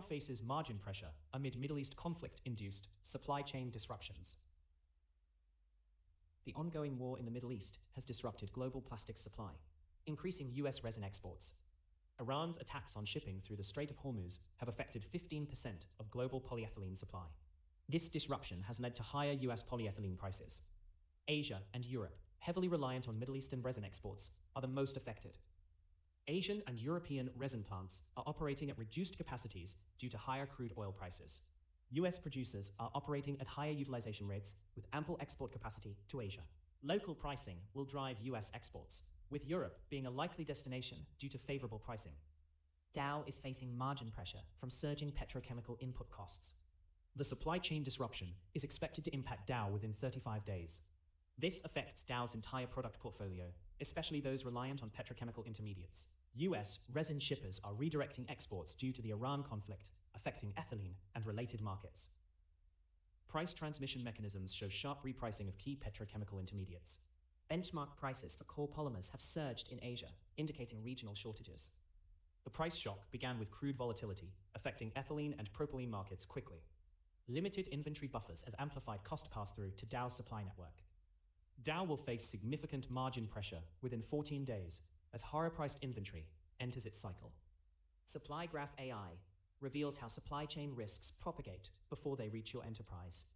faces margin pressure amid Middle East conflict-induced supply chain disruptions. The ongoing war in the Middle East has disrupted global plastics supply, increasing US resin exports. Iran's attacks on shipping through the Strait of Hormuz have affected 15% of global polyethylene supply. This disruption has led to higher US polyethylene prices. Asia and Europe, heavily reliant on Middle Eastern resin exports, are the most affected. Asian and European resin plants are operating at reduced capacities due to higher crude oil prices. US producers are operating at higher utilization rates with ample export capacity to Asia. Local pricing will drive US exports, with Europe being a likely destination due to favorable pricing. Dow is facing margin pressure from surging petrochemical input costs. The supply chain disruption is expected to impact Dow within 35 days. This affects Dow's entire product portfolio, especially those reliant on petrochemical intermediates. US resin shippers are redirecting exports due to the Iran conflict, affecting ethylene and related markets. Price transmission mechanisms show sharp repricing of key petrochemical intermediates. Benchmark prices for core polymers have surged in Asia, indicating regional shortages. The price shock began with crude volatility, affecting ethylene and propylene markets quickly. Limited inventory buffers has amplified cost pass-through to Dow's supply network. Dow will face significant margin pressure within 14 days as higher-priced inventory enters its cycle. Supply Graph AI reveals how supply chain risks propagate before they reach your enterprise.